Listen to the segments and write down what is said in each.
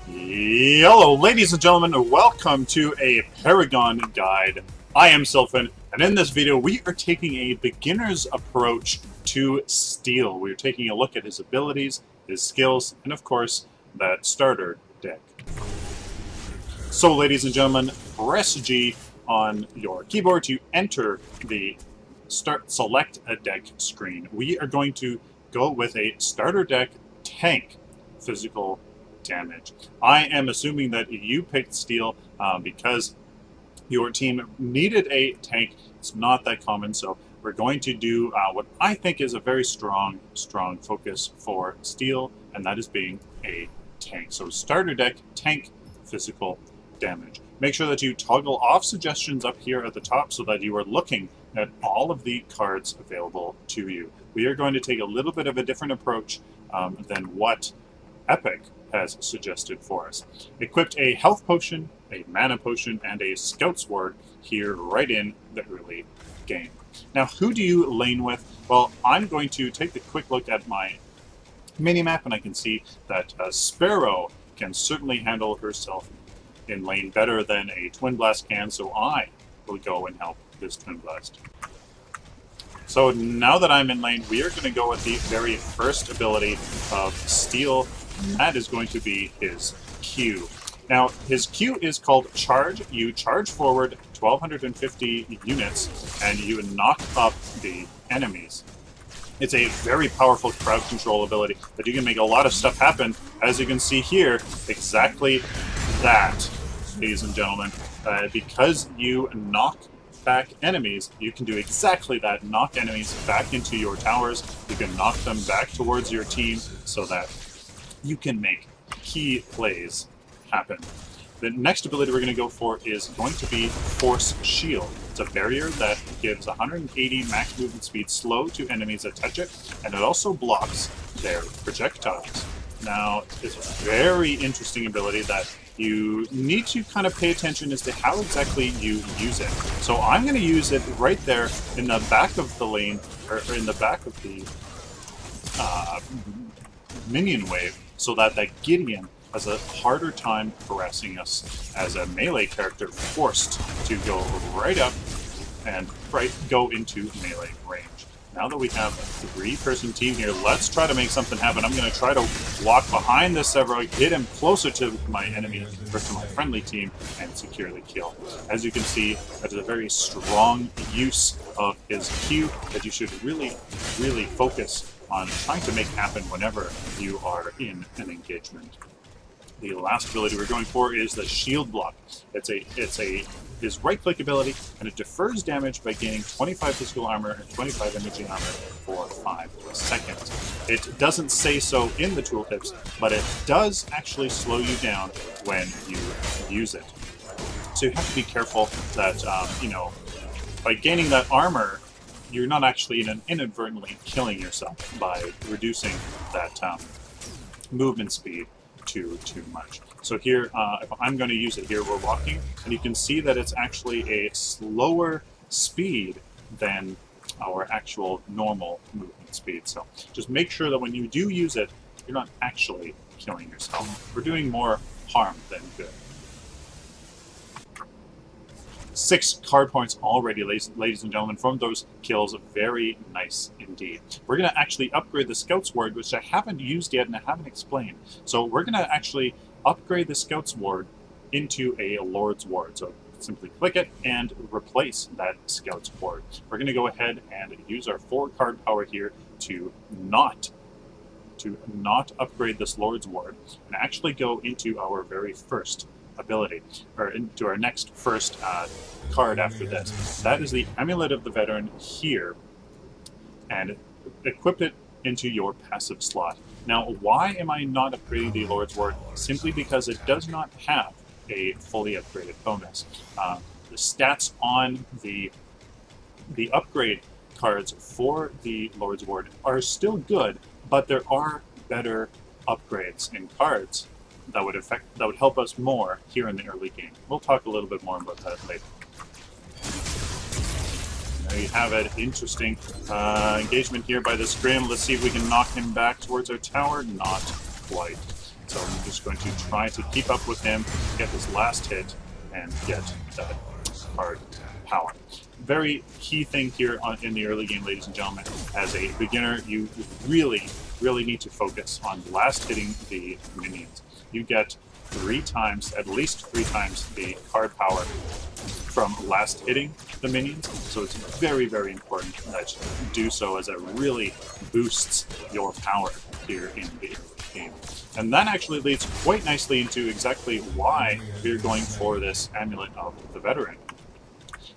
Hello, ladies and gentlemen, and welcome to a Paragon guide. I am Sylphin, and in this video we are taking a beginner's approach to Steel. We're taking a look at his abilities, his skills, and of course, that starter deck. So, ladies and gentlemen, press G on your keyboard to enter the select a deck screen. We are going to go with a starter deck tank physical damage. I am assuming that you picked Steel because your team needed a tank. It's not that common, so we're going to do what I think is a very strong focus for Steel, and that is being a tank. So starter deck, tank, physical damage. Make sure that you toggle off suggestions up here at the top so that you are looking at all of the cards available to you. We are going to take a little bit of a different approach than what Epic has suggested for us. Equipped a health potion, a mana potion, and a scout sword here right in the early game. Now, who do you lane with? Well, I'm going to take a quick look at my minimap, and I can see that Sparrow can certainly handle herself in lane better than a Twin Blast can, so I will go and help this Twin Blast. So now that I'm in lane, we are going to go with the very first ability of Steel. That is going to be his Q. Now, his Q is called Charge. You charge forward 1,250 units, and you knock up the enemies. It's a very powerful crowd control ability that you can make a lot of stuff happen. As you can see here, exactly that, ladies and gentlemen. Because you knock back enemies, you can do exactly that. Knock enemies back into your towers. You can knock them back towards your team so that you can make key plays happen. The next ability we're going to go for is going to be Force Shield. It's a barrier that gives 180 max movement speed slow to enemies that touch it, and it also blocks their projectiles. Now, it's a very interesting ability that you need to kind of pay attention as to how exactly you use it. So I'm going to use it right there in the back of the lane, or in the back of the minion wave, so that Gideon has a harder time harassing us as a melee character, forced to go right up and go into melee range. Now that we have a 3-person team here, let's try to make something happen. I'm going to try to walk behind this Severo, get him closer to my enemy, or to my friendly team, and secure the kill. As you can see, that is a very strong use of his Q that you should really focus on trying to make happen whenever you are in an engagement. The last ability we're going for is the Shield Block. It's his right-click ability, and it defers damage by gaining 25 physical armor and 25 imaging armor for 5 seconds. It doesn't say so in the tooltips, but it does actually slow you down when you use it. So you have to be careful that, by gaining that armor, you're not actually inadvertently killing yourself by reducing that movement speed too much. So here, if I'm going to use it here, we're walking, and you can see that it's actually a slower speed than our actual normal movement speed. So just make sure that when you do use it, you're not actually killing yourself. We're doing more harm than good. 6 card points already, ladies and gentlemen, from those kills. Very nice indeed. We're going to actually upgrade the Scout Sword, which I haven't used yet and I haven't explained. So we're going to actually upgrade the Scout Sword into a Lord's Ward. So simply click it and replace that Scout Sword. We're going to go ahead and use our 4 card power here to not upgrade this Lord's Ward and actually go into our very first ability, or into our next first card after this. That is the Amulet of the Veteran here, and equip it into your passive slot. Now, why am I not upgrading the Lord's Ward? Simply because it does not have a fully upgraded bonus. The stats on the upgrade cards for the Lord's Ward are still good, but there are better upgrades in cards that would help us more here in the early game. We'll talk a little bit more about that later. There you have it. Interesting engagement here by the Scrim. Let's see if we can knock him back towards our tower. Not quite. So I'm just going to try to keep up with him, get this last hit, and get that card power. Very key thing here in the early game, ladies and gentlemen. As a beginner, you really need to focus on last hitting the minions. You get 3 times, at least 3 times, the card power from last hitting the minions. So it's very important that you do so, as it really boosts your power here in the game. And that actually leads quite nicely into exactly why we're going for this Amulet of the Veteran.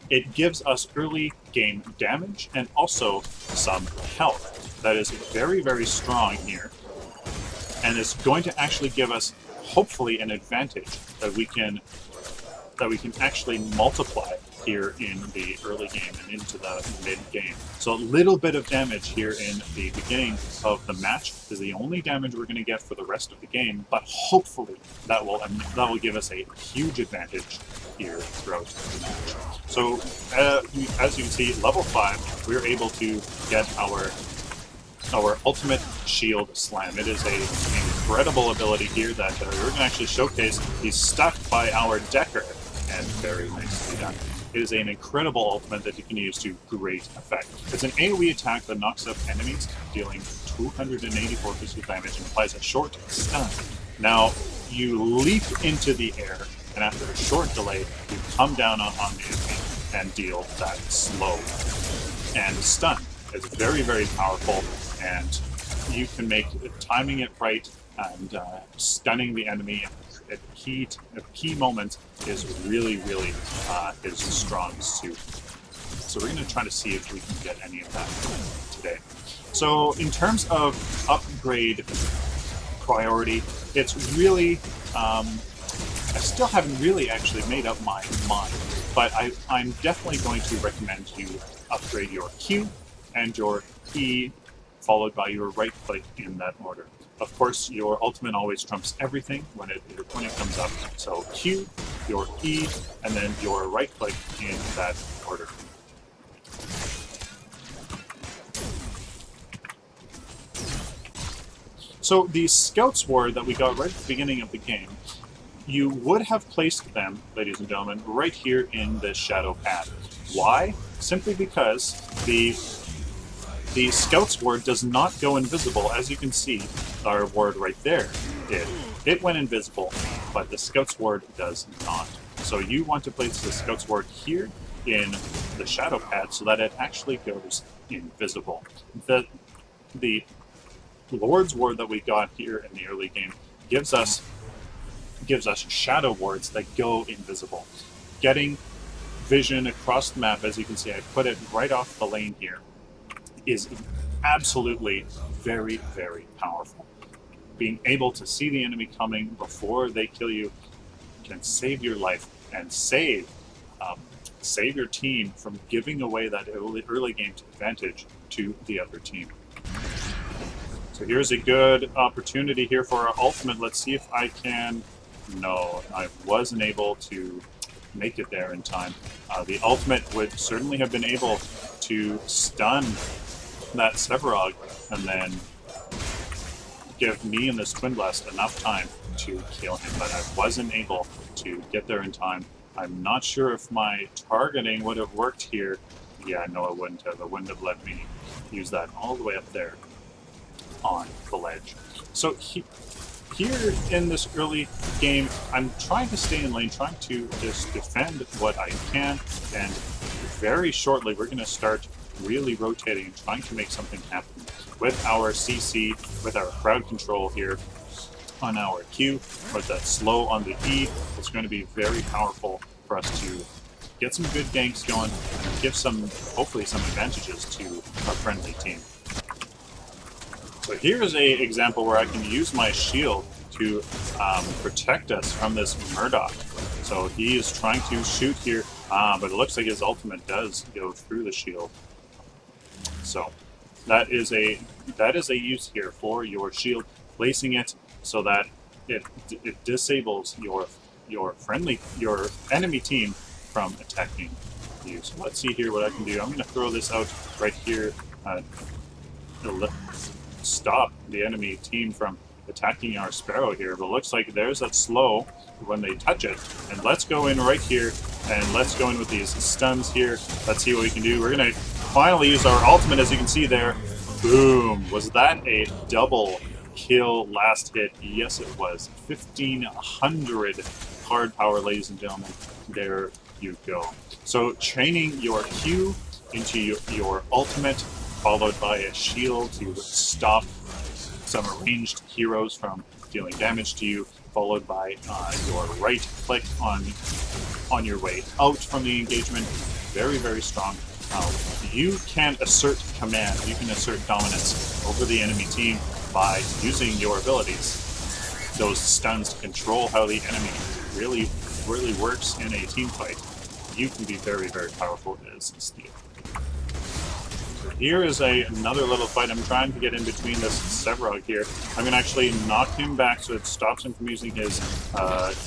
It gives us early game damage and also some health. That is very strong here, and it's going to actually give us, hopefully, an advantage that we can actually multiply here in the early game and into the mid game. So a little bit of damage here in the beginning of the match is the only damage we're going to get for the rest of the game, but hopefully that will give us a huge advantage here throughout the match. So as you can see, level 5, we're able to get our ultimate shield slam. It is an incredible ability here that we're going to actually showcase. He's stuck by our Decker, and very nicely done. It is an incredible ultimate that you can use to great effect. It's an AoE attack that knocks up enemies, dealing 284 physical damage, and applies a short stun. Now, you leap into the air, and after a short delay, you come down on the enemy and deal that slow and stun. It's very powerful, and you can make timing it right and stunning the enemy at key moments is really his strong suit. So we're going to try to see if we can get any of that today. So in terms of upgrade priority, it's really I still haven't really actually made up my mind, but I'm definitely going to recommend you upgrade your Q and your E, followed by your right click in that order. Of course, your ultimate always trumps everything when it comes up. So Q, your E, and then your right click in that order. So the Scout Sword that we got right at the beginning of the game, you would have placed them, ladies and gentlemen, right here in the shadow pad. Why? Simply because the Scout's ward does not go invisible. As you can see, our ward right there did. It went invisible, but the Scout's ward does not. So you want to place the Scout's ward here in the shadow pad so that it actually goes invisible. The Lord's ward that we got here in the early game gives us shadow wards that go invisible. Getting vision across the map, as you can see, I put it right off the lane here, is absolutely very powerful. Being able to see the enemy coming before they kill you can save your life and save your team from giving away that early game advantage to the other team. So here's a good opportunity here for our ultimate. Let's see if I can... No, I wasn't able to make it there in time. The ultimate would certainly have been able to stun that Sevarog and then give me and this Twin Blast enough time to kill him, but I wasn't able to get there in time. I'm not sure if my targeting would have worked here. Yeah, no, it wouldn't have. It wouldn't have let me use that all the way up there on the ledge. So here in this early game, I'm trying to stay in lane, trying to just defend what I can, and very shortly we're going to start really rotating and trying to make something happen with our CC, with our crowd control here on our Q, with that slow on the E. It's going to be very powerful for us to get some good ganks going and give hopefully some advantages to our friendly team. So here's an example where I can use my shield to protect us from this Murdoch. So he is trying to shoot here, but it looks like his ultimate does go through the shield. So that is a use here for your shield, placing it so that it disables your enemy team from attacking you. So let's see here what I can do. I'm going to throw this out right here. Stop the enemy team from attacking our Sparrow here, but looks like there's that slow when they touch it. And let's go in right here, and let's go in with these stuns here. Let's see what we can do. We're going to finally use our ultimate, as you can see there. Boom! Was that a double kill last hit? Yes, it was. 1,500 card power, ladies and gentlemen. There you go. So training your Q into your ultimate, followed by a shield to stop some ranged heroes from dealing damage to you, followed by your right click on your way out from the engagement. Very, very strong. You can assert command, you can assert dominance over the enemy team by using your abilities. Those stuns to control how the enemy really works in a team fight. You can be very, very powerful as Steel. So here is another little fight. I'm trying to get in between this Sevrog here. I'm going to actually knock him back so it stops him from using his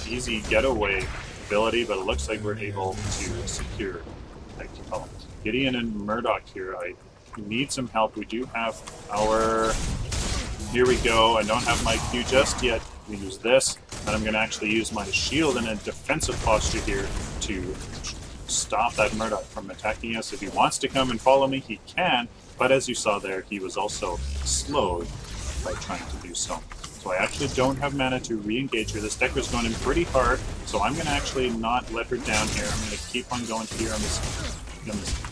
easy getaway ability, but it looks like we're able to secure. Gideon and Murdoch here. I need some help. We do have our... Here we go. I don't have my Q just yet. We use this, and I'm going to actually use my shield in a defensive posture here to stop that Murdoch from attacking us. If he wants to come and follow me, he can, but as you saw there, he was also slowed by trying to do so. So I actually don't have mana to re-engage her. This Decker's going in pretty hard, so I'm going to actually not let her down here. I'm going to keep on going here on this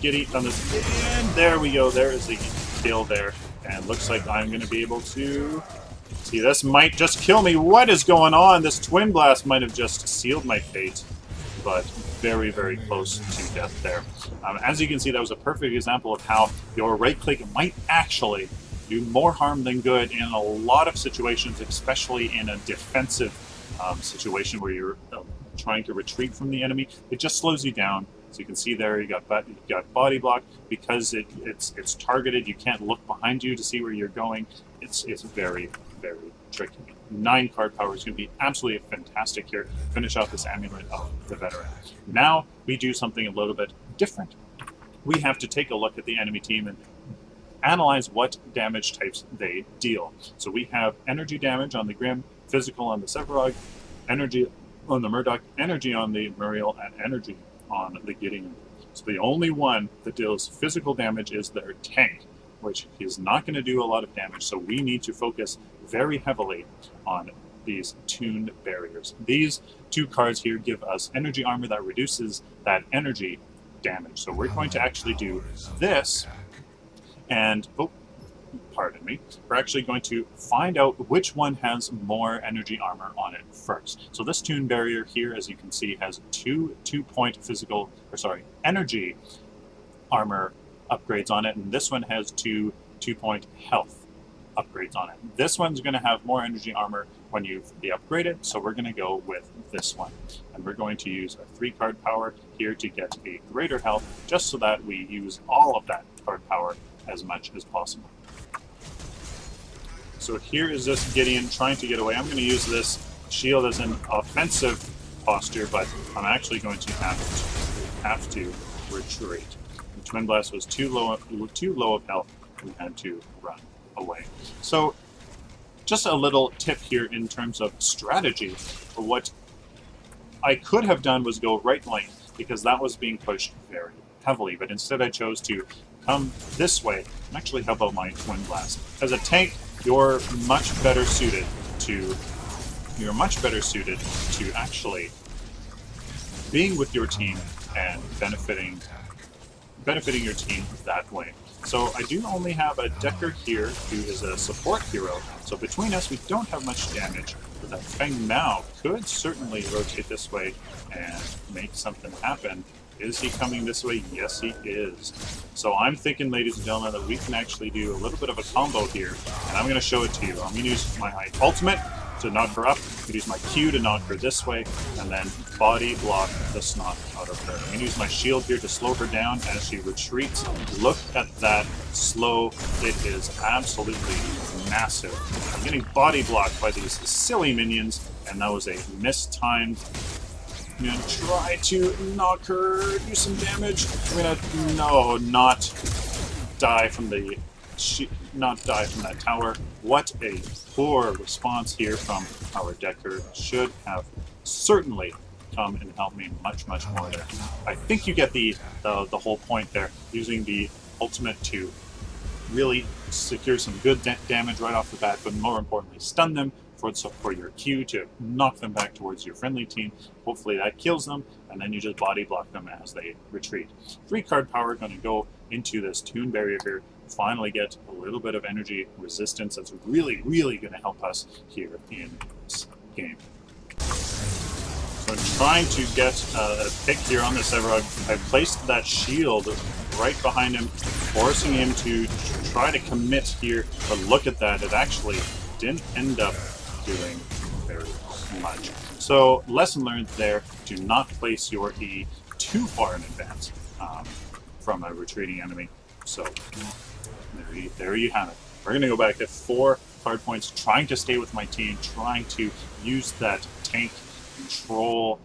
Giddy, on this, and there we go. There is the kill there, and looks like I'm going to be able to... See, this might just kill me. What is going on? This Twin Blast might have just sealed my fate, but very, very close to death there. As you can see, that was a perfect example of how your right click might actually do more harm than good in a lot of situations, especially in a defensive situation where you're trying to retreat from the enemy. It just slows you down. So you can see there, you got body block because it's targeted. You can't look behind you to see where you're going. It's very, very tricky. 9 card power is going to be absolutely fantastic here. Finish off this Amulet of the Veteran. Now we do something a little bit different. We have to take a look at the enemy team and analyze what damage types they deal. So we have energy damage on the Grim, physical on the Sevrog, energy on the Murdoch, energy on the Muriel, and energy on the Gideon. So the only one that deals physical damage is their tank, which is not going to do a lot of damage, so we need to focus very heavily on these tuned barriers. These 2 cards here give us energy armor that reduces that energy damage. So we're going to actually do this, and pardon me, we're actually going to find out which one has more energy armor on it first. So this Tune Barrier here, as you can see, has 2-point energy armor upgrades on it, and this one has 2-point health upgrades on it. This one's going to have more energy armor when you upgrade it, so we're going to go with this one. And we're going to use a 3-card power here to get a greater health, just so that we use all of that card power as much as possible. So here is this Gideon trying to get away. I'm going to use this shield as an offensive posture, but I'm actually going to have to retreat. The Twin Blast was too low of health. We had to run away. So just a little tip here in terms of strategy. What I could have done was go right lane, because that was being pushed very heavily, but instead I chose to come this way. Actually, how about my Twin Blast? As a tank, you're much better suited to actually being with your team and benefiting your team that way. So I do only have a Decker here who is a support hero. So between us, we don't have much damage. But that Feng Mao could certainly rotate this way and make something happen. Is he coming this way? Yes, he is. So I'm thinking, ladies and gentlemen, that we can actually do a little bit of a combo here, and I'm going to show it to you. I'm going to use my ultimate to knock her up, I'm going to use my Q to knock her this way, and then body block the snot out of her. I'm going to use my shield here to slow her down as she retreats. Look at that slow. It is absolutely massive. I'm getting body blocked by these silly minions, and that was a mistimed. I'm going to try to knock her, do some damage. I'm going to, not die from the not die from that tower. What a poor response here from our Decker. Should have certainly come and helped me much more there. I think you get the whole point there, using the ultimate to really secure some good damage right off the bat, but more importantly, stun them for your Q to knock them back towards your friendly team. Hopefully that kills them, and then you just body block them as they retreat. 3 card power going to go into this Toon Barrier here, finally get a little bit of energy resistance that's really going to help us here in this game. So I'm trying to get a pick here on the Sevarog. I placed that shield right behind him, forcing him to try to commit here, but look at that, it actually didn't end up doing very much. So lesson learned there, do not place your E too far in advance from a retreating enemy. So there you have it. We're going to go back at 4 card points, trying to stay with my team, trying to use that tank control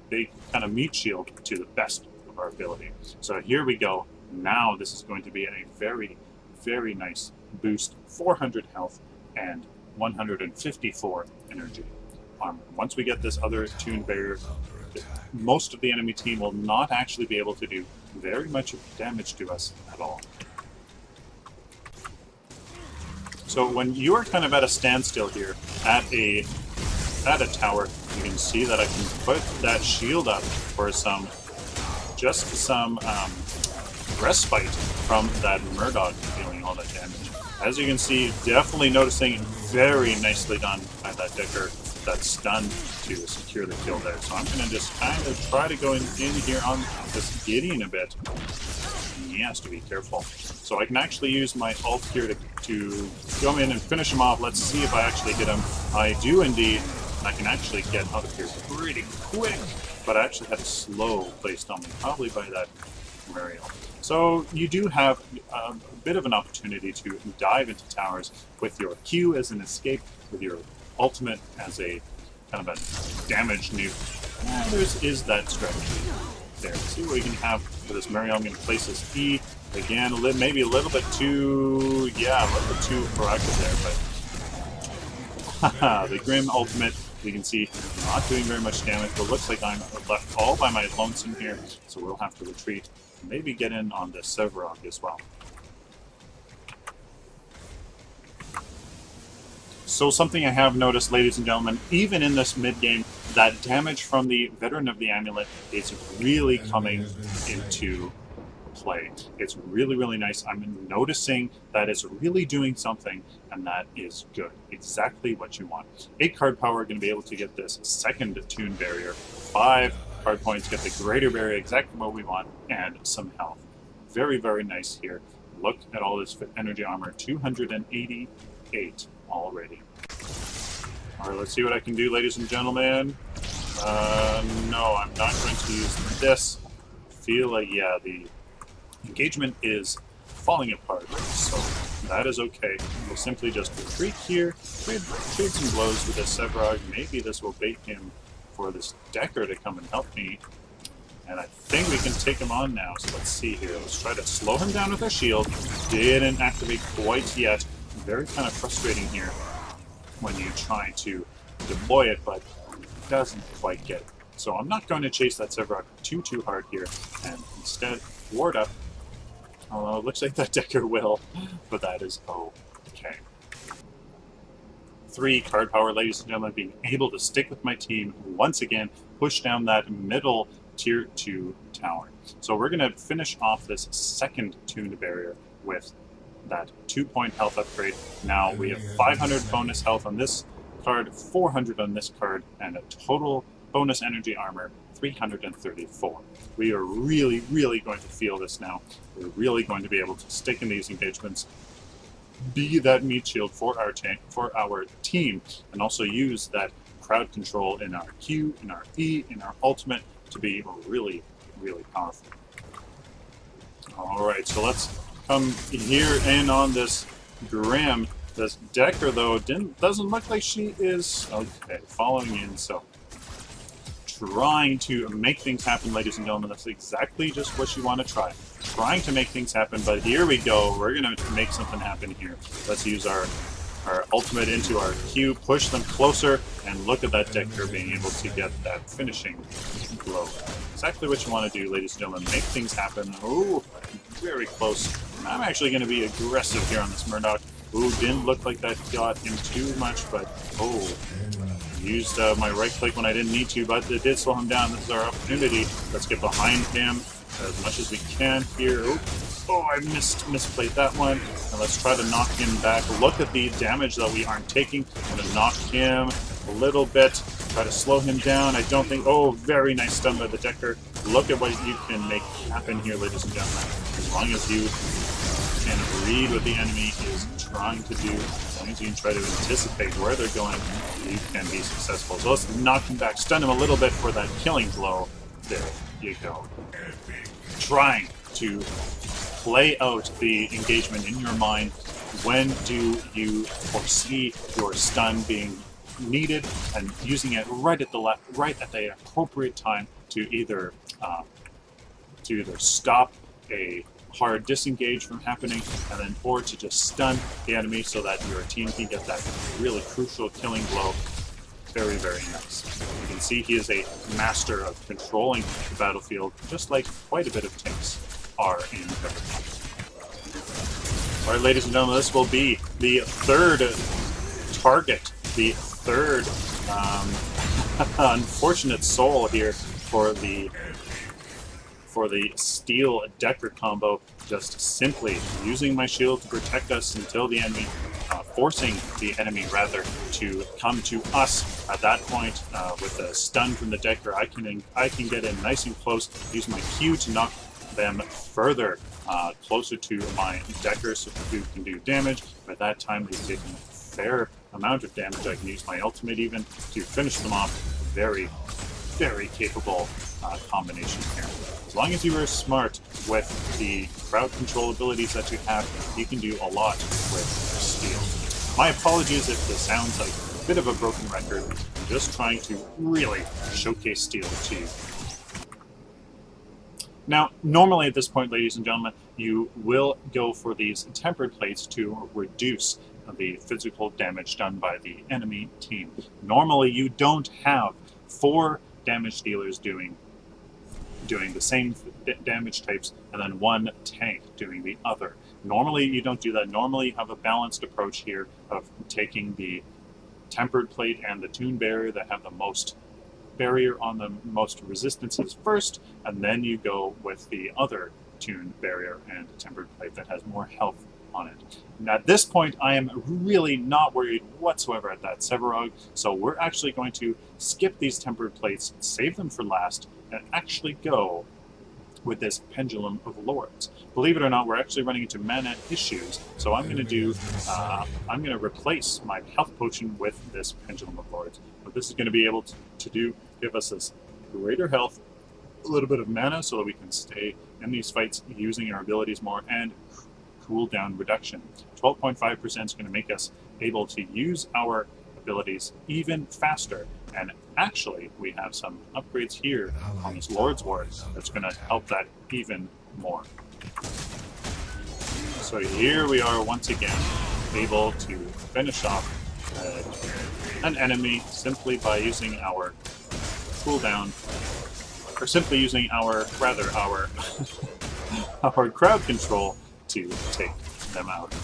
big kind of meat shield to the best of our ability. So here we go. Now this is going to be a very nice boost, 400 health and 154 energy. Once we get this other Toon Barrier, most of the enemy team will not actually be able to do very much damage to us at all. So when you are kind of at a standstill here at a tower, you can see that I can put that shield up for some respite from that Murdoch dealing all that damage. As you can see, definitely noticing, very nicely done by that Decker, that stun to secure the kill there. So I'm going to just kind of try to go in here on this Gideon a bit. He has to be careful. So I can actually use my ult here to go in and finish him off. Let's see if I actually get him. I do indeed. I can actually get out of here pretty quick, but I actually had a slow placed on me, probably by that Muriel. So you do have a bit of an opportunity to dive into towers with your Q as an escape, with your ultimate as a kind of a damage nuke. There is that strategy there. Let's see what we can have for this Muriel. I'm going to place this E again, maybe a little bit too, proactive there, but the Grim ultimate, you can see, not doing very much damage, but looks like I'm left all by my lonesome here, so we'll have to retreat. Maybe get in on the Sevarog as well. So something I have noticed, ladies and gentlemen, even in this mid-game, that damage from the Veteran of the Amulet is really coming into play. It's really nice. I'm noticing that it's really doing something, and that is good. Exactly what you want. 8 card power, going to be able to get this second Toon Barrier. 5 card points, get the Greater Barrier, exactly what we want, and some health. Very nice here. Look at all this energy armor, 288 already. Alright, let's see what I can do, ladies and gentlemen. No, I'm not going to use this. I feel like, yeah, the engagement is falling apart, so that is okay. We'll simply just retreat here, trade some blows with this Sevarog. Maybe this will bait him for this Decker to come and help me. And I think we can take him on now, so let's see here. Let's try to slow him down with our shield. Didn't activate quite yet. Very kind of frustrating here when you try to deploy it, but it doesn't quite get it. So I'm not going to chase that Sevarog too hard here, and instead ward up. Although it looks like that Decker will, but that is okay. 3 card power, ladies and gentlemen, being able to stick with my team once again, push down that middle tier 2 tower. So we're going to finish off this second Toon Barrier with that 2-point health upgrade. Now we have 500 bonus health on this card, 400 on this card, and a total bonus energy armor 334. We are really going to feel this now. We're really going to be able to stick in these engagements, be that meat shield for our team, and also use that crowd control in our Q, in our E, in our ultimate to be really powerful. Alright, so let's come here in on this Grim. This Decker, though, doesn't look like she is okay following in, so trying to make things happen, ladies and gentlemen. That's exactly just what you want to try. trying to make things happen, but here we go. We're going to make something happen here. Let's use our ultimate into our Q, push them closer, and look at that Decker being able to get that finishing blow. Exactly what you want to do, ladies and gentlemen. Make things happen. Oh, very close. I'm actually going to be aggressive here on this Murdoch. Ooh, didn't look like that got him too much, but oh, used my right click when I didn't need to, but it did slow him down. This is our opportunity. Let's get behind him as much as we can here. Oh, I misplayed that one. And let's try to knock him back. Look at the damage that we aren't taking. I'm going to knock him a little bit. Try to slow him down. I don't think... Oh, very nice stun by the Decker. Look at what you can make happen here, ladies and gentlemen. As long as you can read what the enemy is trying to do, as long as you can try to anticipate where they're going, you can be successful. So let's knock him back. Stun him a little bit for that killing blow. There you go. Trying to play out the engagement in your mind. When do you foresee your stun being needed and using it right at the appropriate time to either stop a hard disengage from happening, and then or to just stun the enemy so that your team can get that really crucial killing blow. Very, very nice. You can see he is a master of controlling the battlefield, just like quite a bit of tanks are in Paragon. Alright, ladies and gentlemen, this will be the third target, the third unfortunate soul here for the Steel Decker combo. Just simply using my shield to protect us until the enemy, forcing the enemy rather to come to us. At that point, with a stun from the Decker, I can get in nice and close, use my Q to knock them further closer to my Decker so who can do damage. By that time, they've taken a fair amount of damage. I can use my ultimate even to finish them off. Very, very capable combination here. As long as you are smart with the crowd control abilities that you have, you can do a lot with Steel. My apologies if this sounds like a bit of a broken record. I'm just trying to really showcase Steel to you. Now, normally at this point, ladies and gentlemen, you will go for these tempered plates to reduce the physical damage done by the enemy team. Normally, you don't have 4 damage dealers doing the same damage types and then 1 tank doing the other. Normally, you don't do that. Normally, you have a balanced approach here of taking the tempered plate and the tune barrier that have the most barrier on the most resistances first, and then you go with the other tune barrier and tempered plate that has more health on it. And at this point, I am really not worried whatsoever at that Severog, so we're actually going to skip these tempered plates, save them for last, and actually go with this Pendulum of Lords. Believe it or not, we're actually running into mana issues, so I'm going to replace my health potion with this Pendulum of Lords. What this is going to be able to do, give us this greater health, a little bit of mana so that we can stay in these fights using our abilities more, and cooldown reduction. 12.5% is going to make us able to use our abilities even faster. And actually, we have some upgrades here on this Lord's Ward that's going to help that even more. So here we are once again able to finish off an enemy simply by using our cooldown, or simply using our crowd control to take them out.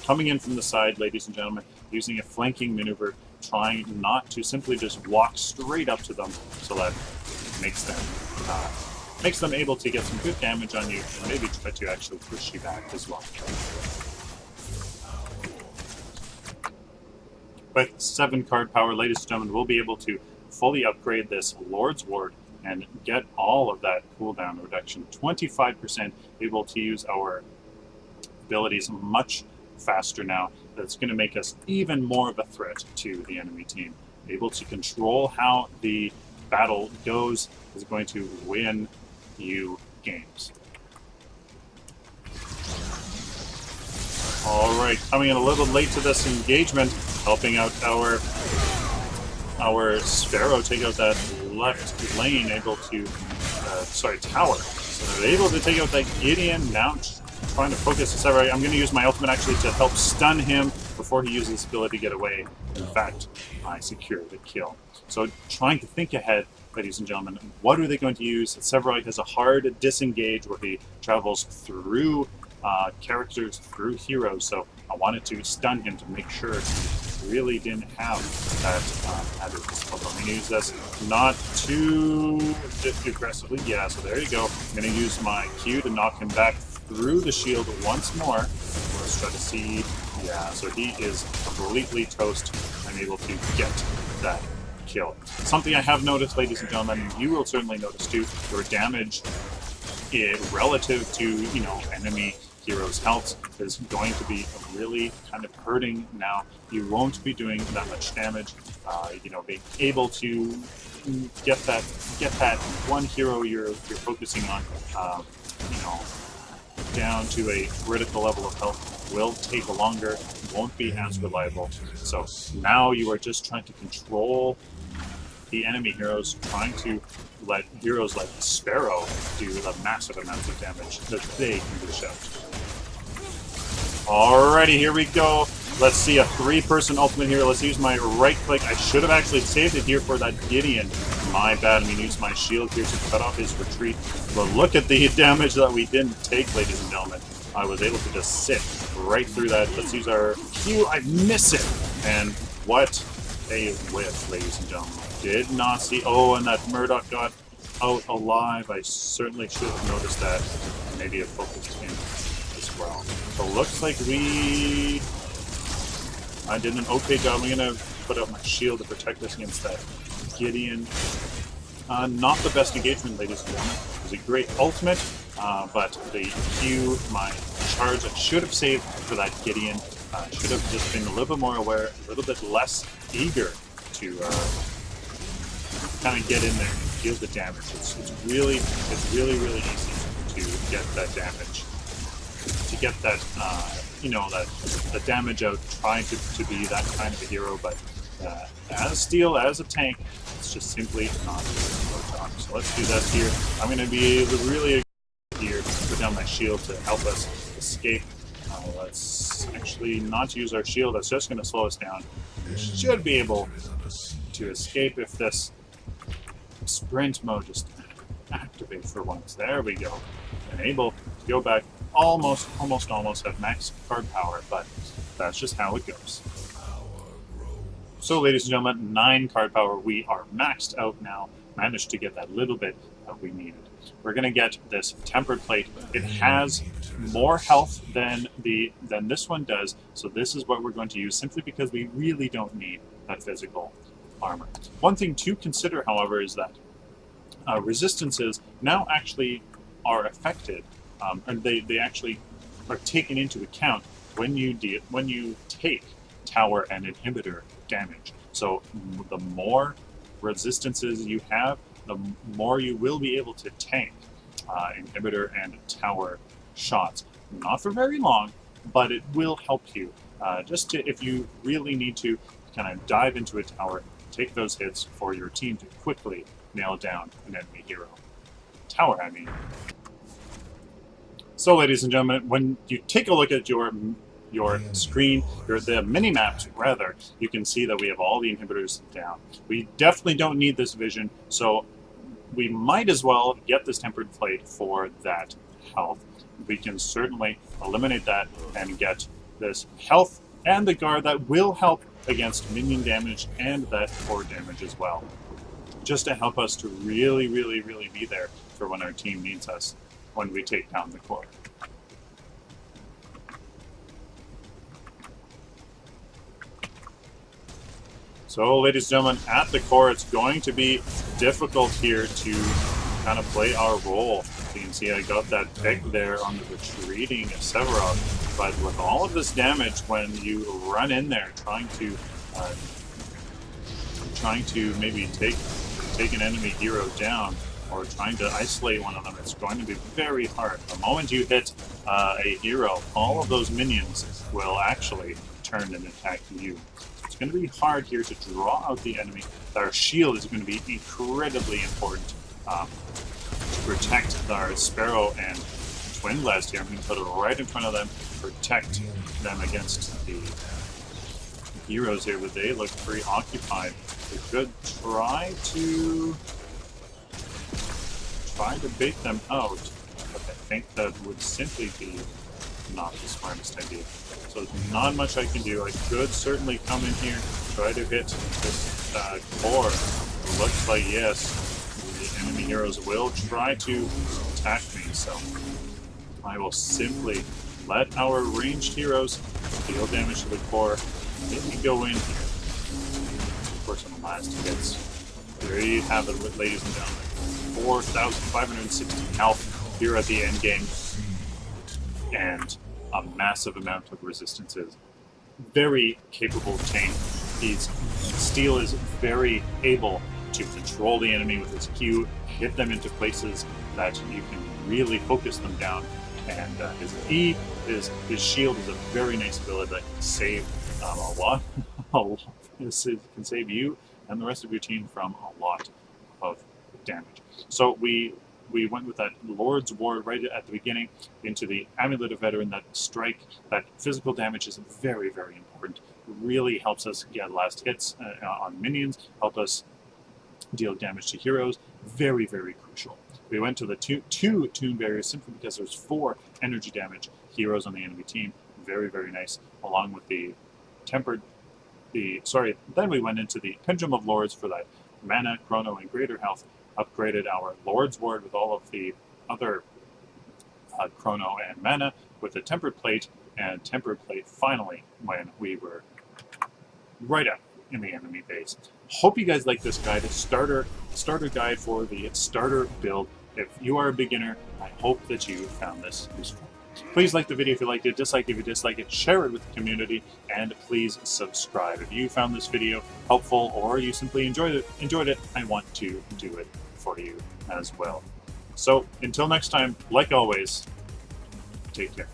Coming in from the side, ladies and gentlemen, using a flanking maneuver, trying not to simply just walk straight up to them, so that makes them able to get some good damage on you, and maybe try to actually push you back as well. With 7 card power, ladies and gentlemen, we'll be able to fully upgrade this Lord's Ward and get all of that cooldown reduction. 25% able to use our abilities much faster now. That's going to make us even more of a threat to the enemy team. Able to control how the battle goes is going to win you games. Alright, coming in a little late to this engagement, helping out our Sparrow take out that left lane, able to, tower, So they're able to take out that Gideon. Now trying to focus the Sever. I'm going to use my ultimate actually to help stun him before he uses his ability to get away. In fact, I secure the kill. So trying to think ahead, ladies and gentlemen, what are they going to use? Severite has a hard disengage where he travels through characters, through heroes, so I wanted to stun him to make sure he really didn't have that at his disposal. I'm going to use this not too aggressively. Yeah, so there you go. I'm going to use my Q to knock him back through the shield once more. Let's try to see. Yeah, so he is completely toast. I'm able to get that kill. Something I have noticed, ladies and gentlemen, and you will certainly notice too, your damage relative to, you know, enemy heroes' health is going to be really kind of hurting now. You won't be doing that much damage. You know, being able to get that one hero you're focusing on, you know, down to a critical level of health will take longer, won't be as reliable. So now you are just trying to control the enemy heroes, trying to let heroes like Sparrow do the massive amounts of damage that they can dish out. Alrighty, here we go. Let's see a 3-person ultimate here. Let's use my right click. I should have actually saved it here for that Gideon. My bad. I'm going to use my shield here to cut off his retreat. But look at the damage that we didn't take, ladies and gentlemen. I was able to just sit right through that. Let's use our Q. I miss it. And what a whiff, ladies and gentlemen. Did not see. Oh, and that Murdoch got out alive. I certainly should have noticed that. Maybe have focused him as well. So looks like I did an okay job. I'm going to put out my shield to protect us against that Gideon. Not the best engagement, ladies and gentlemen. It was a great ultimate, but the Q, my charge, I should have saved for that Gideon. Should have just been a little bit more aware, a little bit less eager to kind of get in there and deal the damage. It's really easy to get that damage, to get that you know, that the damage out trying to be that kind of a hero, but as Steel, as a tank, it's just simply not worked on. So let's do that here. I'm going to be really here, put down my shield to help us escape. Let's actually not use our shield. That's just going to slow us down. We should be able to escape if this sprint mode just activates for once. There we go. And able to go back. Almost have max card power, but that's just how it goes. So, ladies and gentlemen, 9 card power. We are maxed out now. Managed to get that little bit that we needed. We're going to get this tempered plate. It has more health than this one does, so this is what we're going to use simply because we really don't need that physical armor. One thing to consider, however, is that resistances now actually are affected, and they actually are taken into account when you take tower and inhibitor damage. So the more resistances you have, the more you will be able to tank inhibitor and tower shots. Not for very long, but it will help you. Just to, if you really need to kind of dive into a tower, take those hits for your team to quickly nail down an enemy hero. Tower, I mean. So, ladies and gentlemen, when you take a look at your screen, or the mini-maps rather, you can see that we have all the inhibitors down. We definitely don't need this vision, so we might as well get this tempered plate for that health. We can certainly eliminate that and get this health and the guard that will help against minion damage and that core damage as well. Just to help us to really be there for when our team needs us when we take down the core. So, ladies and gentlemen, at the core, it's going to be difficult here to kind of play our role. You can see I got that pick there on the retreating Severog, but with all of this damage, when you run in there trying to maybe take an enemy hero down, or trying to isolate one of them, it's going to be very hard. The moment you hit a hero, all of those minions will actually turn and attack you. It's going to be hard here to draw out the enemy. Our shield is going to be incredibly important to protect our Sparrow and Twin Blast here. I'm going to put it right in front of them, protect them against the heroes here, but they look preoccupied. We could try to bait them out, but I think that would simply be not the smartest idea. So there's not much I can do. I could certainly come in here, try to hit this core. It looks like, yes, the enemy heroes will try to attack me, so I will simply let our ranged heroes deal damage to the core. Let me go in here. Of course, on the last hits. There you have it, ladies and gentlemen. 4,560 health here at the end game, and a massive amount of resistances. Very capable tank. Steel is very able to control the enemy with his Q, hit them into places that you can really focus them down. And his E, his shield is a very nice ability that can save a lot. It can save you and the rest of your team from a lot of damage. So we went with that Lord's Ward right at the beginning into the Amulet of Veteran. That strike, that physical damage is very, very important. It really helps us get last hits on minions, help us deal damage to heroes. Very, very crucial. We went to the two Tune Barriers simply because there's 4 energy damage heroes on the enemy team. Very, very nice. Along with the then we went into the Pendulum of Lords for that mana, chrono, and greater health. Upgraded our Lord's Ward with all of the other chrono and mana with the Tempered Plate, and Tempered Plate finally when we were right up in the enemy base. Hope you guys like this guide. A starter guide for the starter build. If you are a beginner, I hope that you found this useful. Please like the video if you liked it, dislike if you dislike it, share it with the community, and please subscribe. If you found this video helpful or you simply enjoyed it, I want to do it for you as well. So until next time, like always, take care.